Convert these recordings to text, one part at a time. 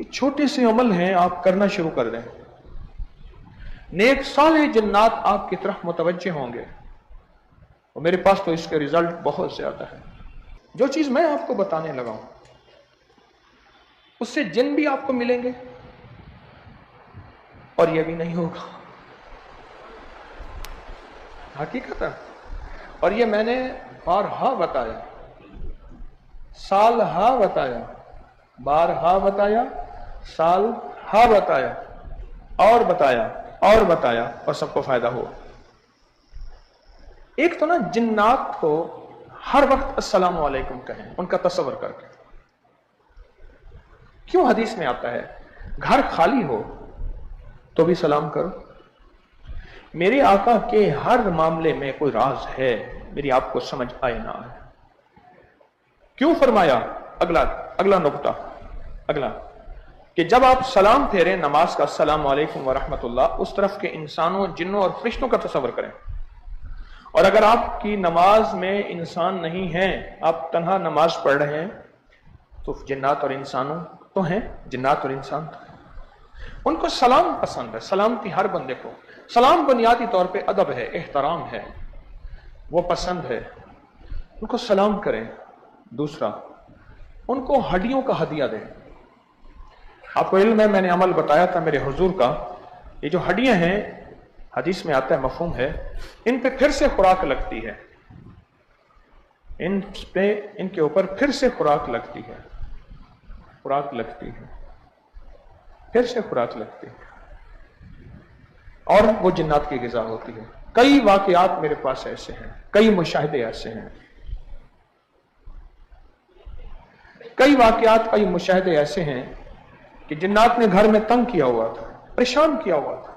یہ چھوٹے سے عمل ہیں، آپ کرنا شروع کر دیں، نیک صالح جنات آپ کی طرف متوجہ ہوں گے، اور میرے پاس تو اس کے رزلٹ بہت زیادہ ہے۔ جو چیز میں آپ کو بتانے لگا ہوں اس سے جن بھی آپ کو ملیں گے، اور یہ بھی نہیں ہوگا، حقیقت ہے۔ اور یہ میں نے بارہا بتایا، سالہا بتایا، بارہا بتایا، سالہا بتایا، اور بتایا اور بتایا، اور سب کو فائدہ ہوا۔ ایک تو نا جنات کو ہر وقت السلام علیکم کہیں، ان کا تصور کر کے۔ کیوں حدیث میں آتا ہے گھر خالی ہو تو بھی سلام کرو؟ میرے آقا کے ہر معاملے میں کوئی راز ہے، میری آپ کو سمجھ آئے نہ آئے۔ کیوں فرمایا؟ اگلا نقطہ، اگلا کہ جب آپ سلام پھیریں نماز کا، السلام علیکم ورحمۃ اللہ، اس طرف کے انسانوں، جنوں اور فرشتوں کا تصور کریں۔ اور اگر آپ کی نماز میں انسان نہیں ہیں، آپ تنہا نماز پڑھ رہے ہیں، تو جنات اور انسانوں تو ہیں، جنات اور انسان تو ہیں۔ ان کو سلام پسند ہے، سلامتی ہر بندے کو۔ سلام بنیادی طور پہ ادب ہے، احترام ہے، وہ پسند ہے، ان کو سلام کریں۔ دوسرا، ان کو ہڈیوں کا ہدیہ دیں۔ آپ کو علم ہے، میں نے عمل بتایا تھا میرے حضور کا، یہ جو ہڈیاں ہیں، حدیث میں آتا ہے، مفہوم ہے، ان پہ پھر سے خوراک لگتی ہے، ان کے اوپر پھر سے خوراک لگتی ہے، خوراک لگتی ہے، پھر سے خوراک لگتی ہے، اور وہ جنات کی غذا ہوتی ہے۔ کئی واقعات میرے پاس ایسے ہیں، کئی مشاہدے ایسے ہیں، کئی واقعات، کئی مشاہدے ایسے ہیں کہ جنات نے گھر میں تنگ کیا ہوا تھا، پریشان کیا ہوا تھا،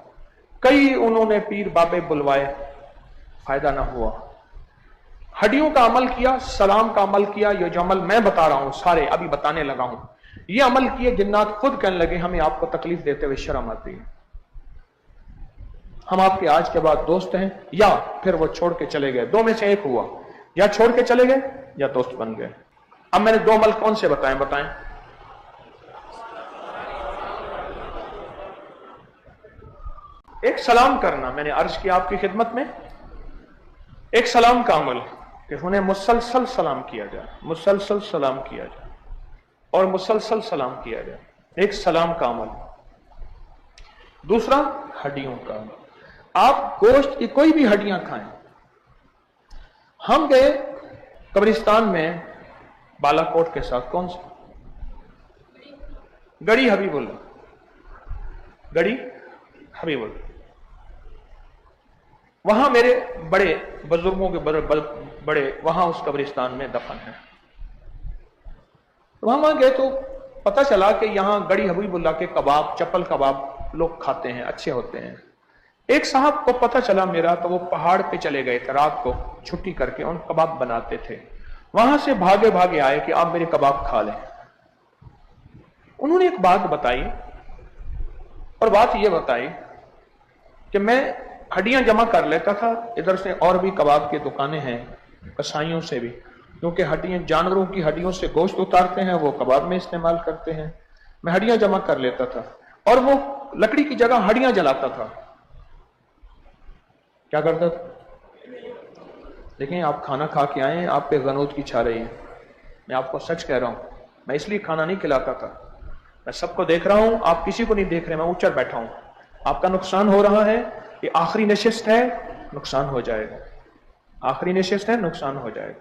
کئی انہوں نے پیر بابے بلوائے، فائدہ نہ ہوا۔ ہڈیوں کا عمل کیا، سلام کا عمل کیا، یہ جو عمل میں بتا رہا ہوں سارے ابھی بتانے لگا ہوں، یہ عمل کیے، جنات خود کہنے لگے ہمیں آپ کو تکلیف دیتے ہوئے شرم آتی ہے، ہم آپ کے آج کے بعد دوست ہیں، یا پھر وہ چھوڑ کے چلے گئے، دو میں سے ایک ہوا، یا چھوڑ کے چلے گئے یا دوست بن گئے۔ اب میں نے دو عمل کون سے بتائیں؟ ایک سلام کرنا، میں نے عرض کیا آپ کی خدمت میں، ایک سلام کا عمل کہ انہیں مسلسل سلام کیا جائے، مسلسل سلام کیا جائے، اور مسلسل سلام کیا جائے، ایک سلام کا عمل۔ دوسرا، ہڈیوں کا عمل۔ آپ گوشت کی کوئی بھی ہڈیاں کھائیں۔ ہم گئے قبرستان میں بالا کوٹ کے ساتھ، کون سا؟ گڑی حبیب اللہ، گڑی حبیب اللہ، وہاں میرے بڑے بزرگوں کے بڑے وہاں اس قبرستان میں دفن ہیں۔ وہاں گئے تو پتہ چلا کہ یہاں گڑی حبیب اللہ کے کباب، چپل کباب لوگ کھاتے ہیں، اچھے ہوتے ہیں۔ ایک صاحب کو پتہ چلا میرا، تو وہ پہاڑ پہ چلے گئے تھے، رات کو چھٹی کر کے ان کباب بناتے تھے، وہاں سے بھاگے بھاگے آئے کہ آپ میرے کباب کھا لیں۔ انہوں نے ایک بات بتائی، اور بات یہ بتائی کہ میں ہڈیاں جمع کر لیتا تھا، ادھر سے اور بھی کباب کی دکانیں ہیں، کسائیوں سے بھی، کیونکہ ہڈیاں، جانوروں کی ہڈیوں سے گوشت اتارتے ہیں، وہ کباب میں استعمال کرتے ہیں، میں ہڈیاں جمع کر لیتا تھا، اور وہ لکڑی کی جگہ ہڈیاں جلاتا تھا۔ کیا کرتا تھا؟ دیکھیں، آپ کھانا کھا کے آئے ہیں، آپ پہ غنود کی چھا رہی ہے، میں آپ کو سچ کہہ رہا ہوں، میں اس لیے کھانا نہیں کھلاتا تھا، میں سب کو دیکھ رہا ہوں، آپ کسی کو نہیں دیکھ رہے، میں اوچر بیٹھا ہوں، آپ کا نقصان ہو رہا ہے، یہ آخری نشست ہے، نقصان ہو جائے گا، آخری نشست ہے، نقصان ہو جائے گا،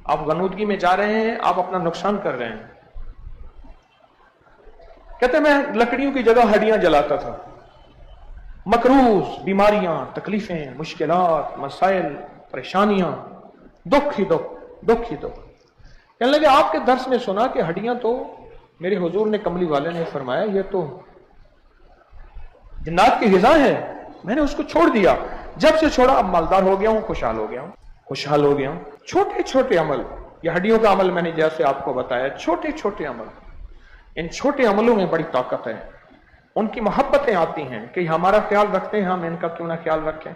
آپ غنودگی میں جا رہے ہیں، آپ اپنا نقصان کر رہے ہیں۔ کہتے میں لکڑیوں کی جگہ ہڈیاں جلاتا تھا، مکروز، بیماریاں، تکلیفیں، مشکلات، مسائل، پریشانیاں، دکھ ہی دکھ، دکھ ہی دکھ۔ کہنے لگے آپ کے درس میں سنا کہ ہڈیاں تو میرے حضور نے، کملی والے نے فرمایا یہ تو جنات کی غذا ہے، میں نے اس کو چھوڑ دیا، جب سے چھوڑا اب مالدار ہو گیا ہوں، خوشحال ہو گیا ہوں، خوشحال ہو گیا ہوں۔ چھوٹے چھوٹے عمل، یہ ہڈیوں کا عمل میں نے جیسے آپ کو بتایا، چھوٹے چھوٹے عمل، ان چھوٹے عملوں میں بڑی طاقت ہے، ان کی محبتیں آتی ہیں کہ ہمارا خیال رکھتے ہیں، ہم ان کا کیوں نہ خیال رکھیں،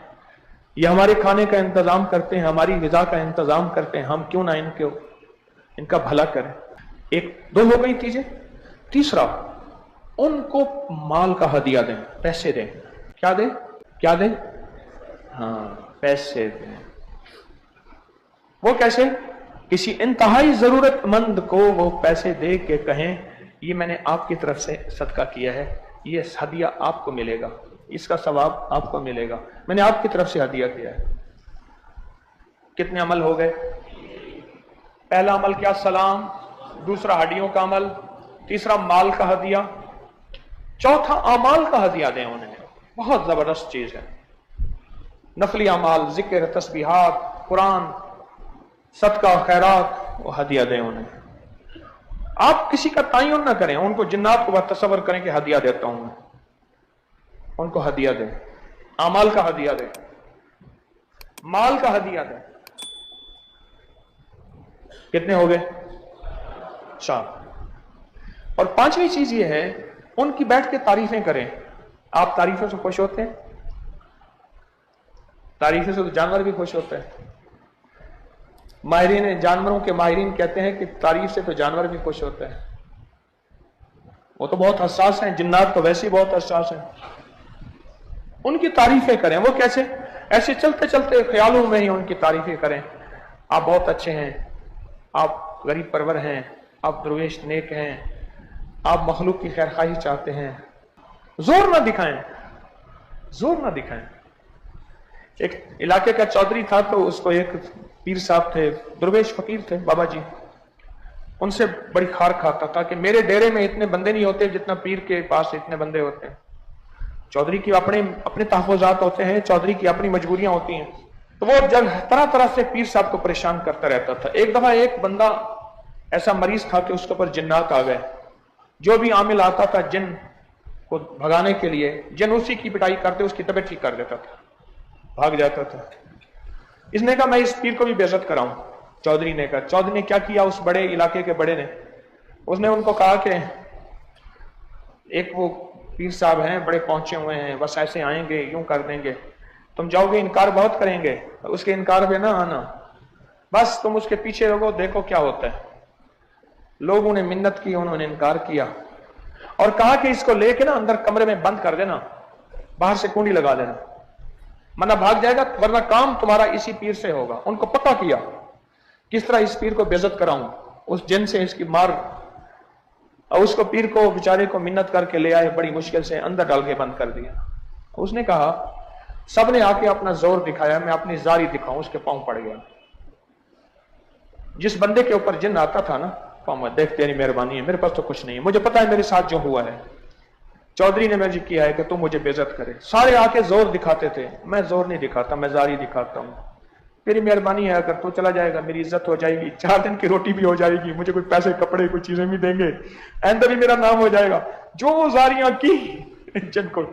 یہ ہمارے کھانے کا انتظام کرتے ہیں، ہماری غذا کا انتظام کرتے ہیں، ہم کیوں نہ ان کا بھلا کریں۔ ایک دو ہو گئی چیزیں۔ تیسرا، ان کو مال کا ہدیہ دیں، پیسے دیں. کیا دیں؟ کیا دیں؟ ہاں، پیسے دیں. وہ کیسے؟ کسی انتہائی ضرورت مند کو وہ پیسے دے کے کہیں یہ میں نے آپ کی طرف سے صدقہ کیا ہے، یہ ہدیہ آپ کو ملے گا، اس کا ثواب آپ کو ملے گا، میں نے آپ کی طرف سے ہدیہ کیا ہے. کتنے عمل ہو گئے؟ پہلا عمل کیا؟ سلام. دوسرا ہڈیوں کا عمل. تیسرا مال کا ہدیہ. چوتھا اعمال کا ہدیہ دیں انہیں. بہت زبردست چیز ہے. نفلی اعمال، ذکر، تسبیحات، قرآن، صدقہ، خیرات، وہ ہدیہ دیں انہیں. آپ کسی کا تعین نہ کریں، ان کو جنات کو بات تصور کریں کہ ہدیہ دیتا ہوں میں. ان کو ہدیہ دیں، اعمال کا ہدیہ دیں، مال کا ہدیہ دیں. کتنے ہو گئے؟ 4. اور 5ویں چیز یہ ہے، ان کی بیٹھ کے تعریفیں کریں. آپ تعریفوں سے خوش ہوتے ہیں؟ تعریفیں سے تو جانور بھی خوش ہوتے ہیں. ماہرین جانوروں کے ماہرین کہتے ہیں کہ تعریف سے تو جانور بھی خوش ہوتے ہیں. وہ تو بہت حساس ہیں، جنات تو ویسے ہی بہت حساس ہیں. ان کی تعریفیں کریں. وہ کیسے؟ ایسے چلتے چلتے خیالوں میں ہی ان کی تعریفیں کریں. آپ بہت اچھے ہیں، آپ غریب پرور ہیں، آپ درویش نیک ہیں، آپ مخلوق کی خیر خواہی چاہتے ہیں. زور نہ دکھائیں، زور نہ دکھائیں. ایک علاقے کا چودھری تھا، تو اس کو ایک پیر صاحب تھے، درویش فقیر تھے بابا جی. ان سے بڑی خار کھاتا تھا کہ میرے ڈیرے میں اتنے بندے نہیں ہوتے جتنا پیر کے پاس اتنے بندے ہوتے ہیں. چودھری کی اپنے تحفظات ہوتے ہیں، چودھری کی اپنی مجبوریاں ہوتی ہیں. تو وہ جب طرح طرح سے پیر صاحب کو پریشان کرتا رہتا تھا. ایک دفعہ ایک بندہ ایسا مریض تھا کہ اس کے اوپر جنات آ گئے. جو بھی عامل آتا تھا جن کو بھگانے کے لیے، جن اسی کی پٹائی کرتے، اس کی طبیعت ٹھیک کر دیتا تھا، بھاگ جاتا تھا. اس نے کہا میں اس پیر کو بھی بے عزت کراؤں. چودھری نے کہا. چودھری نے کیا کیا؟ اس بڑے علاقے کے بڑے نے، اس نے ان کو کہا کہ ایک وہ پیر صاحب ہیں، بڑے پہنچے ہوئے ہیں، بس ایسے آئیں گے، یوں کر دیں گے، تم جاؤ گے انکار بہت کریں گے، اس کے انکار پہ نہ آنا، بس تم اس کے پیچھے رہو، دیکھو کیا ہوتا ہے. لوگوں نے منت کی، انہوں نے انکار کیا اور کہا کہ اس کو لے کے نا اندر کمرے میں بند کر دینا، باہر سے کنڈی لگا دینا، منہ بھاگ جائے گا، ورنہ کام تمہارا اسی پیر سے ہوگا. ان کو پکا کیا کس طرح اس پیر کو بے عزت کراؤں. اس جن سے اس کی مار، اور اس کو پیر کو بیچارے کو منت کر کے لے آئے، بڑی مشکل سے اندر ڈال کے بند کر دیا. اس نے کہا سب نے آ کے اپنا زور دکھایا، میں اپنی زاری دکھاؤں. اس کے پاؤں پڑ گیا. جس بندے کے اوپر جن آتا تھا نا، دیکھ تیری مہربانی ہے، میرے پاس تو کچھ نہیں ہے، مجھے پتا ہے میرے ساتھ جو ہوا ہے، چودھری نے مجھے کیا ہے کہ تم مجھے بے عزت کرے. سارے آ کے زور دکھاتے تھے، میں زور نہیں دکھاتا، میں زاری دکھاتا ہوں. تیری مہربانی ہے، اگر تو چلا جائے گا میری عزت ہو جائے گی، 4 دن کی روٹی بھی ہو جائے گی، مجھے کوئی پیسے کپڑے کوئی چیزیں بھی دیں گے، آئندہ بھی میرا نام ہو جائے گا. جو زاریاں کی جن کو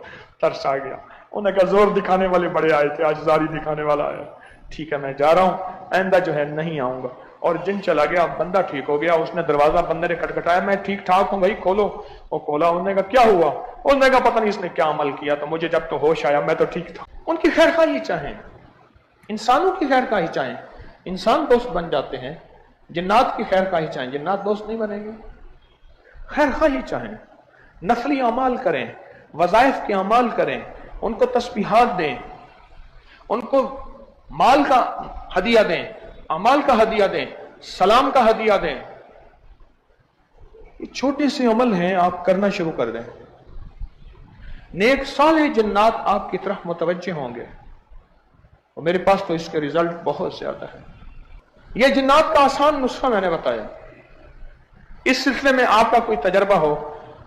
ترس آ گیا. انہوں نے کہا زور دکھانے والے بڑے آئے تھے، آج زاری دکھانے والا آیا. ٹھیک ہے میں جا رہا ہوں، آئندہ جو ہے نہیں آؤں گا. اور جن چلا گیا، بندہ ٹھیک ہو گیا. اس نے دروازہ بندے نے کھٹکھٹایا، میں ٹھیک ٹھاک ہوں بھائی کھولو. وہ کھولا. انہوں نے کہا کیا ہوا؟ انہوں نے کہا پتہ نہیں اس نے کیا عمل کیا، تو مجھے جب تو ہوش آیا میں تو ٹھیک تھا. ان کی خیر خواہی چاہیں، انسانوں کی خیر خواہی چاہیں، انسان دوست بن جاتے ہیں. جنات کی خیر خواہی چاہیں، جنات دوست نہیں بنیں گے. خیر خواہی چاہیں، نفلی اعمال کریں، وظائف کے اعمال کریں، ان کو تسبیحات دیں، ان کو مال کا ہدیہ دیں، اعمال کا ہدیہ دیں، سلام کا ہدیہ دیں. یہ چھوٹے سے عمل ہیں، آپ کرنا شروع کر دیں. نیک صالح جنات آپ کی طرف متوجہ ہوں گے. اور میرے پاس تو اس کے رزلٹ بہت زیادہ ہے. یہ جنات کا آسان نسخہ میں نے بتایا. اس سلسلے میں آپ کا کوئی تجربہ ہو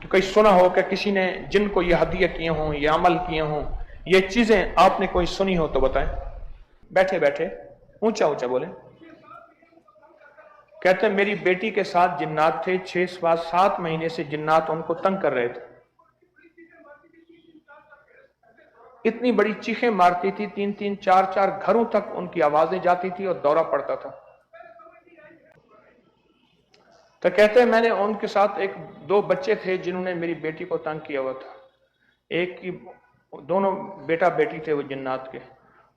کہ کوئی سنا ہو کہ کسی نے جن کو یہ ہدیہ کیے ہوں، یہ عمل کیے ہوں، یہ چیزیں آپ نے کوئی سنی ہو تو بتائیں. بیٹھے بیٹھے اونچا اونچا بولیں. کہتے ہیں میری بیٹی کے ساتھ جنات تھے، 6-7 مہینے سے جنات ان کو تنگ کر رہے تھے. اتنی بڑی چیخیں مارتی تھی، 3-3 4-4 گھروں تک ان کی آوازیں جاتی تھی اور دورہ پڑتا تھا. تو کہتے ہیں میں نے ان کے ساتھ 2 بچے تھے جنہوں نے میری بیٹی کو تنگ کیا ہوا تھا. ایک کی دونوں بیٹا بیٹی تھے وہ جنات کے.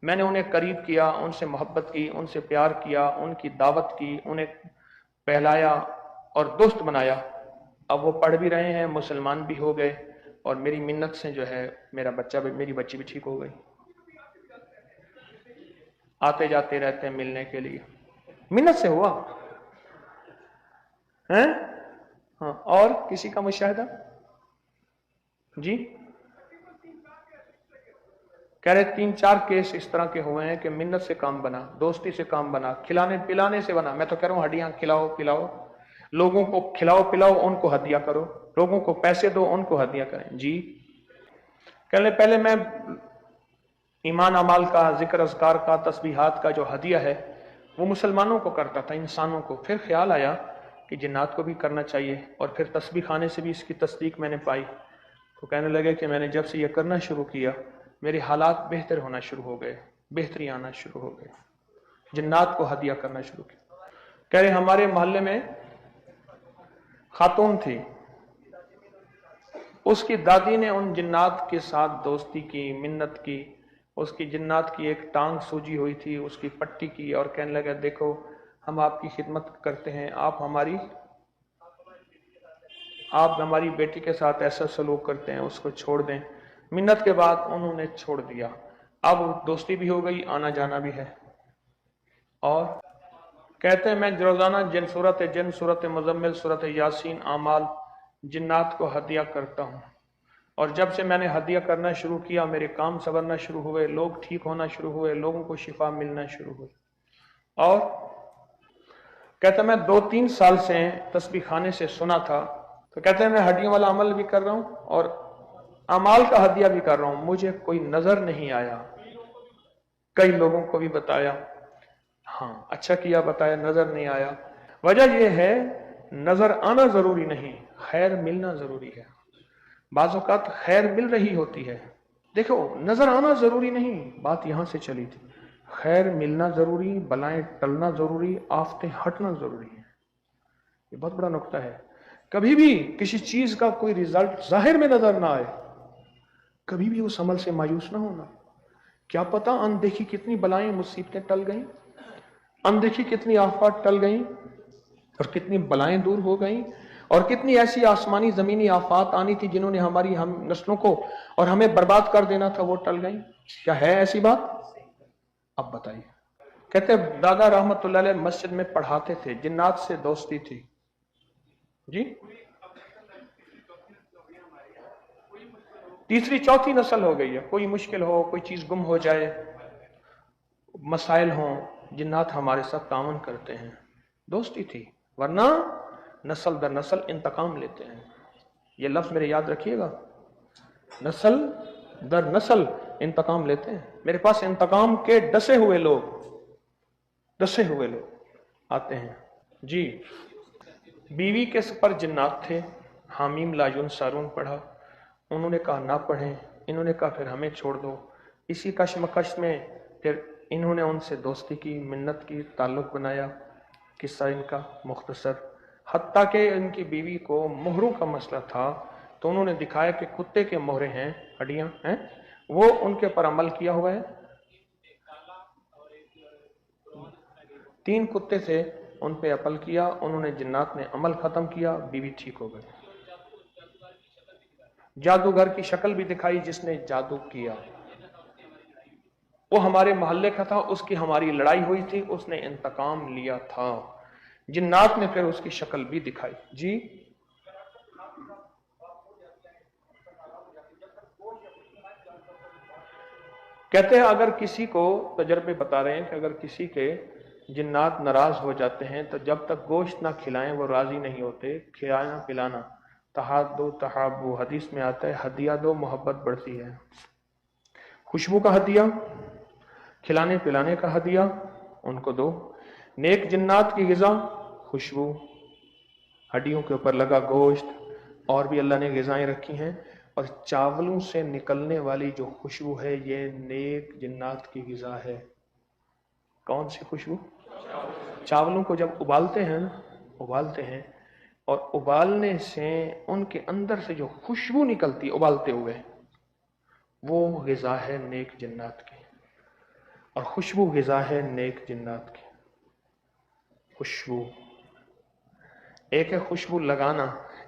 میں نے انہیں قریب کیا، ان سے محبت کی، ان سے پیار کیا، ان کی دعوت کی، انہیں پہلایا اور دوست بنایا. اب وہ پڑھ بھی رہے ہیں، مسلمان بھی ہو گئے، اور میری منت سے جو ہے میرا بچہ بھی، میری بچی بھی ٹھیک ہو گئی. آتے جاتے رہتے ہیں ملنے کے لیے، منت سے ہوا ہے. ہاں، اور کسی کا مشاہدہ؟ جی کہہ رہے 3-4 کیس اس طرح کے ہوئے ہیں کہ منت سے کام بنا، دوستی سے کام بنا، کھلانے پلانے سے بنا. میں تو کہہ رہا ہوں ہڈیاں کھلاؤ پلاؤ، لوگوں کو کھلاؤ پلاؤ، ان کو ہدیہ کرو، لوگوں کو پیسے دو، ان کو ہدیہ کریں. جی کہہ لیں پہلے میں ایمان اعمال کا، ذکر اذکار کا، تسبیحات کا جو ہدیہ ہے وہ مسلمانوں کو کرتا تھا، انسانوں کو. پھر خیال آیا کہ جنات کو بھی کرنا چاہیے، اور پھر تسبیح خانے سے بھی اس کی تصدیق میں نے پائی. تو کہنے لگے کہ میں نے جب سے یہ کرنا شروع کیا میرے حالات بہتر ہونا شروع ہو گئے، بہتری آنا شروع ہو گئے، جنات کو ہدیہ کرنا شروع کیا. کہہ رہے ہمارے محلے میں خاتون تھی، اس کی دادی نے ان جنات کے ساتھ دوستی کی، منت کی. اس کی جنات کی ایک ٹانگ سوجی ہوئی تھی، اس کی پٹی کی، اور کہنے لگا دیکھو ہم آپ کی خدمت کرتے ہیں، آپ ہماری بیٹی کے ساتھ ایسا سلوک کرتے ہیں، اس کو چھوڑ دیں. منت کے بعد انہوں نے چھوڑ دیا. اب دوستی بھی ہو گئی، آنا جانا بھی ہے. اور کہتے ہیں میں روزانہ صورت مزمل، صورت یاسین، اعمال جنات کو ہدیہ کرتا ہوں. اور جب سے میں نے ہدیہ کرنا شروع کیا میرے کام سنورنا شروع ہوئے، لوگ ٹھیک ہونا شروع ہوئے، لوگوں کو شفا ملنا شروع ہوئی. اور کہتے ہیں میں 2-3 سال سے تسبیح خانے سے سنا تھا، تو کہتے ہیں میں ہڈیوں والا عمل بھی کر رہا ہوں اور اعمال کا ہدیہ بھی کر رہا ہوں، مجھے کوئی نظر نہیں آیا. کئی لوگوں کو بھی بتایا، ہاں اچھا کیا بتایا، نظر نہیں آیا. وجہ یہ ہے نظر آنا ضروری نہیں، خیر ملنا ضروری ہے. بعض اوقات خیر مل رہی ہوتی ہے، دیکھو نظر آنا ضروری نہیں، بات یہاں سے چلی تھی. خیر ملنا ضروری، بلائیں ٹلنا ضروری، آفتیں ہٹنا ضروری ہے. یہ بہت بڑا نقطہ ہے. کبھی بھی کسی چیز کا کوئی ریزلٹ ظاہر میں نظر نہ آئے، کبھی بھی اس عمل سے مایوس نہ ہونا. کیا پتا اندیکھی کتنی بلائیں مصیبتیں ٹل گئیں، اندیکھی کتنی آفات ٹل گئیں، اور کتنی بلائیں دور ہو گئیں، اور کتنی ایسی آسمانی زمینی آفات آنی تھی جنہوں نے ہماری ہم نسلوں کو اور ہمیں برباد کر دینا تھا، وہ ٹل گئیں. کیا ہے ایسی بات؟ اب بتائیے. کہتے دادا رحمت اللہ علیہ مسجد میں پڑھاتے تھے، جنات سے دوستی تھی. جی تیسری چوتھی نسل ہو گئی ہے. کوئی مشکل ہو، کوئی چیز گم ہو جائے، مسائل ہوں، جنات ہمارے ساتھ تعاون کرتے ہیں. دوستی تھی، ورنہ نسل در نسل انتقام لیتے ہیں. یہ لفظ میرے یاد رکھیے گا، نسل در نسل انتقام لیتے ہیں. میرے پاس انتقام کے ڈسے ہوئے لوگ آتے ہیں. جی بیوی کے پر جنات تھے، حامیم لا ینصرون پڑھا، انہوں نے کہا نہ پڑھیں، انہوں نے کہا پھر ہمیں چھوڑ دو. اسی کشمکش میں پھر انہوں نے ان سے دوستی کی، منت کی، تعلق بنایا. قصہ ان کا مختصر، حتیٰ کہ ان کی بیوی کو مہروں کا مسئلہ تھا تو انہوں نے دکھایا کہ کتے کے مہرے ہیں، ہڈیاں ہیں، وہ ان کے پر عمل کیا ہوا ہے. 3 کتے تھے، ان پہ عمل کیا، انہوں نے جنات نے عمل ختم کیا، بیوی ٹھیک ہو گئی. جادوگر کی شکل بھی دکھائی جس نے جادو کیا، وہ ہمارے محلے کا تھا، اس کی ہماری لڑائی ہوئی تھی، اس نے انتقام لیا تھا. جنات نے پھر اس کی شکل بھی دکھائی. جی کہتے ہیں اگر کسی کو، تجربے بتا رہے ہیں کہ اگر کسی کے جنات ناراض ہو جاتے ہیں تو جب تک گوشت نہ کھلائیں وہ راضی نہیں ہوتے. کھلانا پلانا، تحادو تحابو، حدیث میں آتا ہے ہدیہ دو محبت بڑھتی ہے. خوشبو کا ہدیہ، کھلانے پلانے کا ہدیہ، ان کو دو. نیک جنات کی غذا خوشبو، ہڈیوں کے اوپر لگا گوشت، اور بھی اللہ نے غذائیں رکھی ہیں. اور چاولوں سے نکلنے والی جو خوشبو ہے یہ نیک جنات کی غذا ہے. کون سی خوشبو؟ چاولوں کو جب ابالتے ہیں اور ابالنے سے ان کے اندر سے جو خوشبو نکلتی ابالتے ہوئے، وہ غذا ہے نیک جنات کی. اور خوشبو غذا ہے نیک جنات کی. خوشبو ایک ہے خوشبو لگانا،